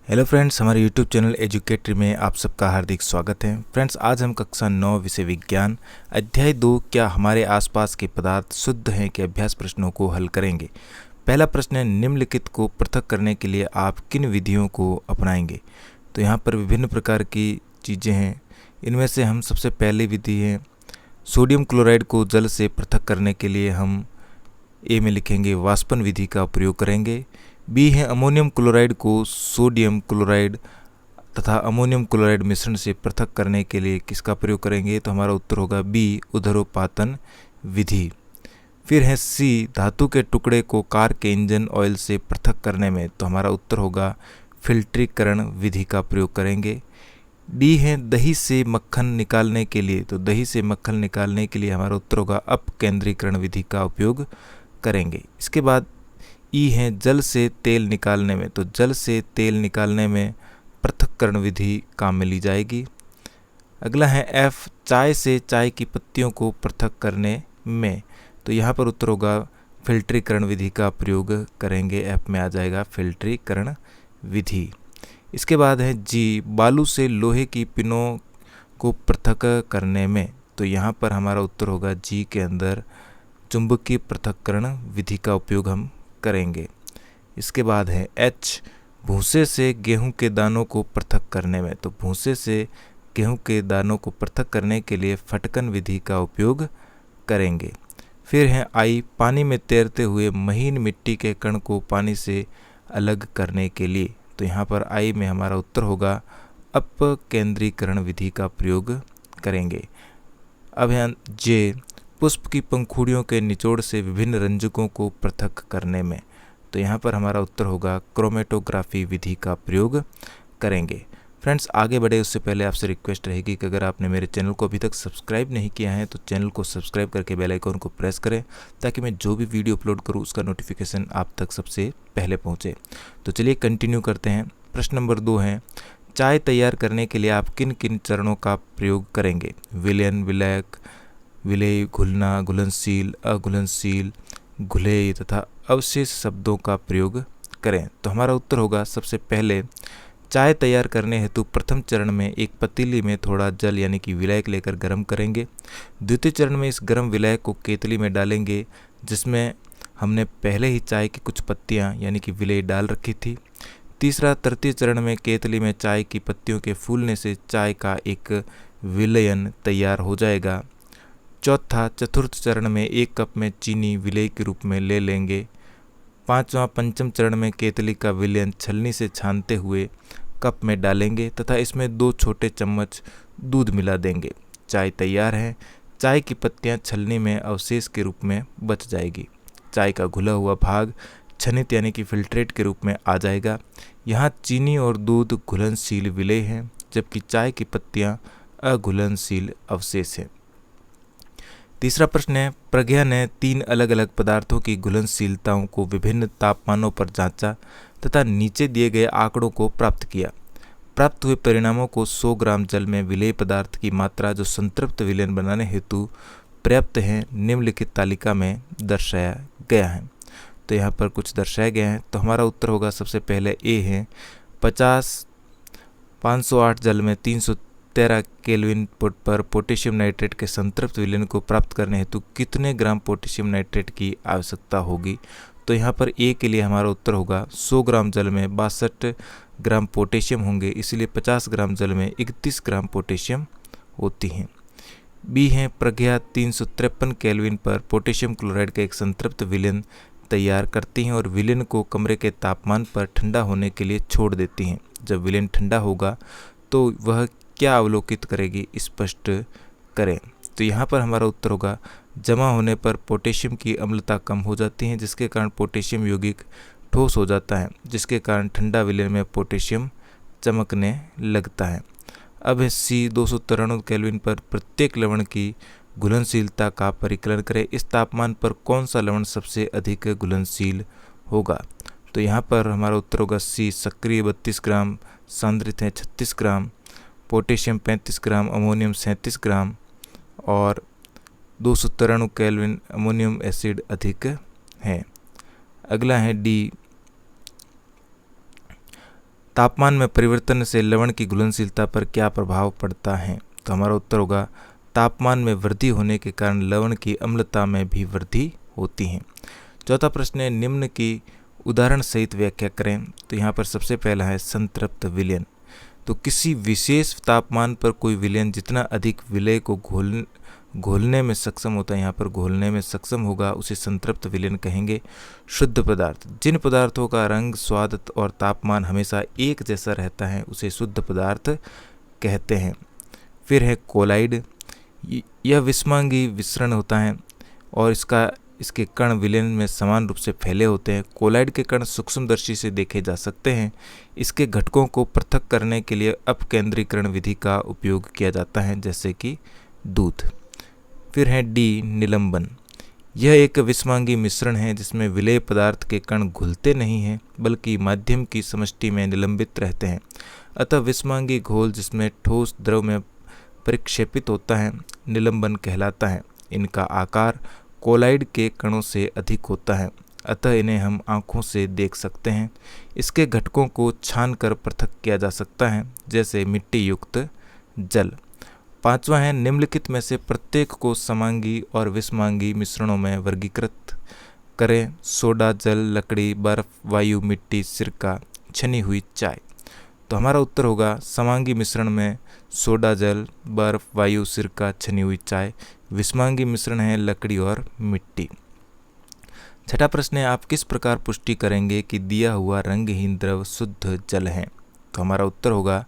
Hello friends, हमारे YouTube channel एजुकेटरी में आप सबका हार्दिक स्वागत है। फ्रेंड्स, आज हम कक्षा 9 विषय विज्ञान अध्याय 2 क्या हमारे आसपास के पदार्थ शुद्ध हैं के अभ्यास प्रश्नों को हल करेंगे। पहला प्रश्न है, निम्नलिखित को पृथक करने के लिए आप किन विधियों को अपनाएंगे। तो यहाँ पर विभिन्न प्रकार की चीज़ें हैं। इनमें से हम सबसे पहली विधि है सोडियम क्लोराइड को जल से पृथक करने के लिए हम ए में लिखेंगे वाष्पन विधि का प्रयोग करेंगे। बी है अमोनियम क्लोराइड को सोडियम क्लोराइड तथा अमोनियम क्लोराइड मिश्रण से पृथक करने के लिए किसका प्रयोग करेंगे। तो हमारा उत्तर होगा बी उदरोपातन विधि। फिर है सी धातु के टुकड़े को कार के इंजन ऑयल से पृथक करने में, तो हमारा उत्तर होगा फिल्ट्रीकरण विधि का प्रयोग करेंगे। डी है दही से मक्खन निकालने के लिए, तो दही से मक्खन निकालने के लिए हमारा उत्तर होगा अपकेंद्रीकरण विधि का उपयोग करेंगे। इसके बाद ई है जल से तेल निकालने में, तो जल से तेल निकालने में पृथक्करण विधि काम में ली जाएगी। अगला है एफ चाय से चाय की पत्तियों को पृथक करने में, तो यहाँ पर उत्तर होगा फिल्ट्रीकरण विधि का प्रयोग करेंगे। एफ में आ जाएगा फिल्ट्रीकरण विधि। इसके बाद है जी बालू से लोहे की पिनों को पृथक करने में, तो यहाँ पर हमारा उत्तर होगा जी के अंदर चुंबकीय पृथक्करण विधि का उपयोग हम करेंगे। इसके बाद है एच भूसे से गेहूं के दानों को पृथक करने में, तो भूसे से गेहूं के दानों को पृथक करने के लिए फटकन विधि का उपयोग करेंगे। फिर है आई पानी में तैरते हुए महीन मिट्टी के कण को पानी से अलग करने के लिए, तो यहाँ पर आई में हमारा उत्तर होगा अपकेंद्रीकरण विधि का प्रयोग करेंगे। अब है जे पुष्प की पंखुड़ियों के निचोड़ से विभिन्न रंजकों को पृथक करने में, तो यहाँ पर हमारा उत्तर होगा क्रोमेटोग्राफी विधि का प्रयोग करेंगे। फ्रेंड्स, आगे बढ़े उससे पहले आपसे रिक्वेस्ट रहेगी कि अगर आपने मेरे चैनल को अभी तक सब्सक्राइब नहीं किया है तो चैनल को सब्सक्राइब करके बेल आइकन को प्रेस करें, ताकि मैं जो भी वीडियो अपलोड करूँ उसका नोटिफिकेशन आप तक सबसे पहले पहुँचे। तो चलिए कंटिन्यू करते हैं। प्रश्न नंबर 2 है, चाय तैयार करने के लिए आप किन किन चरणों का प्रयोग करेंगे। विलयन, विलयक, विलेय, घुलना, घुलनशील, अघुलनशील, घुलेय तथा अवशेष शब्दों का प्रयोग करें। तो हमारा उत्तर होगा सबसे पहले चाय तैयार करने हेतु प्रथम चरण में एक पतीली में थोड़ा जल यानी कि विलायक लेकर गर्म करेंगे। द्वितीय चरण में इस गर्म विलायक को केतली में डालेंगे, जिसमें हमने पहले ही चाय की कुछ पत्तियां यानी कि विलेय डाल रखी थी। तीसरा तृतीय चरण में केतली में चाय की पत्तियों के फूलने से चाय का एक विलयन तैयार हो जाएगा। चौथा चतुर्थ चरण में 1 कप में चीनी विलेय के रूप में ले लेंगे। पांचवा पंचम चरण में केतली का विलयन छलनी से छानते हुए कप में डालेंगे तथा इसमें 2 छोटे चम्मच दूध मिला देंगे। चाय तैयार है। चाय की पत्तियां छलनी में अवशेष के रूप में बच जाएगी। चाय का घुला हुआ भाग छनित यानी कि फिल्ट्रेट के रूप में आ जाएगा। यहाँ चीनी और दूध घुलनशील विलेय हैं, जबकि चाय की पत्तियां अघुलनशील अवशेष हैं। तीसरा प्रश्न है, प्रज्ञा ने 3 अलग अलग पदार्थों की घुलनशीलताओं को विभिन्न तापमानों पर जांचा तथा नीचे दिए गए आंकड़ों को प्राप्त किया। प्राप्त हुए परिणामों को 100 ग्राम जल में विलेय पदार्थ की मात्रा जो संतृप्त विलयन बनाने हेतु पर्याप्त है निम्नलिखित तालिका में दर्शाया गया है। तो यहाँ पर कुछ दर्शाया गया है। तो हमारा उत्तर होगा सबसे पहले ए है 508 जल में 313 केल्विन पर पोटेशियम नाइट्रेट के संतृप्त विलयन को प्राप्त करने हेतु कितने ग्राम पोटेशियम नाइट्रेट की आवश्यकता होगी। तो यहाँ पर ए के लिए हमारा उत्तर होगा 100 ग्राम जल में 62 ग्राम पोटेशियम होंगे, इसलिए 50 ग्राम जल में 31 ग्राम पोटेशियम होती हैं। बी है प्रज्ञा 353 केल्विन पर पोटेशियम क्लोराइड का एक संतृप्त विलयन तैयार करती हैं और विलयन को कमरे के तापमान पर ठंडा होने के लिए छोड़ देती हैं। जब विलयन ठंडा होगा तो वह क्या अवलोकित करेगी, स्पष्ट करें। तो यहाँ पर हमारा उत्तर होगा जमा होने पर पोटेशियम की अम्लता कम हो जाती है, जिसके कारण पोटेशियम यौगिक ठोस हो जाता है, जिसके कारण ठंडा विलयन में पोटेशियम चमकने लगता है। अब है सी 293 केल्विन पर प्रत्येक लवण की घुलनशीलता का परिकलन करें। इस तापमान पर कौन सा लवण सबसे अधिक घुलनशील होगा। तो यहाँ पर हमारा उत्तर होगा सी सक्रिय 32 ग्राम, सांद्रित है 36 ग्राम, पोटेशियम 35 ग्राम, अमोनियम 37 ग्राम और 293 केल्विन अमोनियम एसिड अधिक है। अगला है डी तापमान में परिवर्तन से लवण की घुलनशीलता पर क्या प्रभाव पड़ता है? तो हमारा उत्तर होगा तापमान में वृद्धि होने के कारण लवण की अम्लता में भी वृद्धि होती है। चौथा प्रश्न है, निम्न की उदाहरण सहित व्याख्या करें। तो यहाँ पर सबसे पहला है संतृप्त विलयन। तो किसी विशेष तापमान पर कोई विलयन जितना अधिक विलय को घोलने में सक्षम होता है, यहाँ पर घोलने में सक्षम होगा, उसे संतृप्त विलयन कहेंगे। शुद्ध पदार्थ, जिन पदार्थों का रंग, स्वाद और तापमान हमेशा एक जैसा रहता है उसे शुद्ध पदार्थ कहते हैं। फिर है कोलाइड। यह विषमांगी विसरण होता है और इसके कण विलयन में समान रूप से फैले होते हैं। कोलाइड के कण सूक्ष्मदर्शी से देखे जा सकते हैं। इसके घटकों को पृथक करने के लिए अपकेंद्रीकरण विधि का उपयोग किया जाता है, जैसे कि दूध। फिर है डी, निलंबन। यह एक विषमांगी मिश्रण है जिसमें विलेय पदार्थ के कण घुलते नहीं हैं बल्कि माध्यम की समष्टि में निलंबित रहते हैं। अतः विषमांगी घोल जिसमें ठोस द्रव में परिक्षेपित होता है निलंबन कहलाता है। इनका आकार कोलाइड के कणों से अधिक होता है, अतः इन्हें हम आँखों से देख सकते हैं। इसके घटकों को छानकर पृथक किया जा सकता है, जैसे मिट्टी युक्त जल। पांचवा है, निम्नलिखित में से प्रत्येक को समांगी और विषमांगी मिश्रणों में वर्गीकृत करें। सोडा, जल, लकड़ी, बर्फ, वायु, मिट्टी, सिरका, छनी हुई चाय। तो हमारा उत्तर होगा समांगी मिश्रण में सोडा, जल, बर्फ, वायु, सिरका, छनी हुई चाय। विषमांगी मिश्रण है लकड़ी और मिट्टी। छठा प्रश्न है, आप किस प्रकार पुष्टि करेंगे कि दिया हुआ रंगहीन द्रव शुद्ध जल है? तो हमारा उत्तर होगा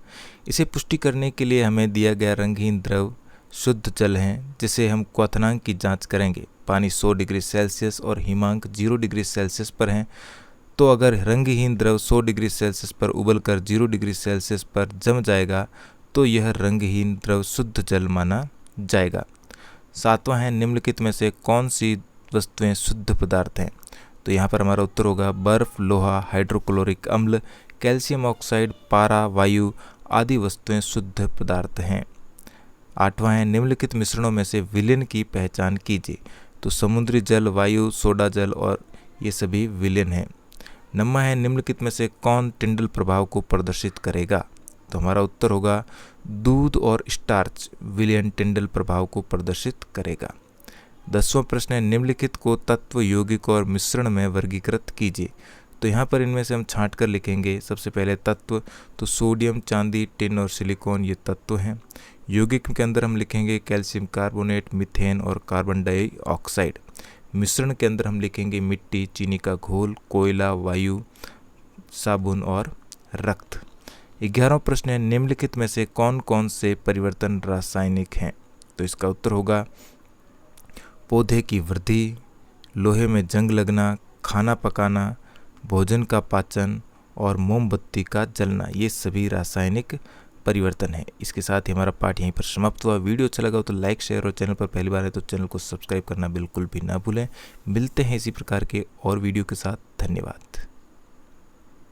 इसे पुष्टि करने के लिए हमें दिया गया रंगहीन द्रव शुद्ध जल है, जिसे हम क्वथनांक की जांच करेंगे। पानी 100 डिग्री सेल्सियस और हिमांक 0 डिग्री सेल्सियस पर हैं। तो अगर रंगहीन द्रव 100 डिग्री सेल्सियस पर उबलकर 0 डिग्री सेल्सियस पर जम जाएगा तो यह रंगहीन द्रव शुद्ध जल माना जाएगा। सातवां है, निम्नलिखित में से कौन सी वस्तुएं शुद्ध पदार्थ हैं? तो यहाँ पर हमारा उत्तर होगा बर्फ, लोहा, हाइड्रोक्लोरिक अम्ल, कैल्शियम ऑक्साइड, पारा, वायु आदि वस्तुएं शुद्ध पदार्थ हैं। आठवां है, निम्नलिखित मिश्रणों में से विलयन की पहचान कीजिए। तो समुद्री जल, वायु, सोडा जल और ये सभी विलयन हैं। नौवां है, निम्नलिखित में से कौन टिंडल प्रभाव को प्रदर्शित करेगा? तो हमारा उत्तर होगा दूध और स्टार्च विलयन टिंडल प्रभाव को प्रदर्शित करेगा। 10वां प्रश्न है, निम्नलिखित को तत्व, यौगिक और मिश्रण में वर्गीकृत कीजिए। तो यहाँ पर इनमें से हम छांट कर लिखेंगे। सबसे पहले तत्व, तो सोडियम, चांदी, टिन और सिलिकॉन ये तत्व हैं। यौगिक के अंदर हम लिखेंगे कैल्शियम कार्बोनेट, मीथेन और कार्बन डाइऑक्साइड। मिश्रण के अंदर हम लिखेंगे मिट्टी, चीनी का घोल, कोयला, वायु, साबुन और रक्त। 11वां प्रश्न है, निम्नलिखित में से कौन कौन से परिवर्तन रासायनिक हैं? तो इसका उत्तर होगा पौधे की वृद्धि, लोहे में जंग लगना, खाना पकाना, भोजन का पाचन और मोमबत्ती का जलना, ये सभी रासायनिक परिवर्तन है। इसके साथ ही हमारा पाठ यहीं पर समाप्त हुआ। वीडियो अच्छा लगा तो लाइक, शेयर और चैनल पर पहली बार है तो चैनल को सब्सक्राइब करना बिल्कुल भी ना भूलें। मिलते हैं इसी प्रकार के और वीडियो के साथ। धन्यवाद।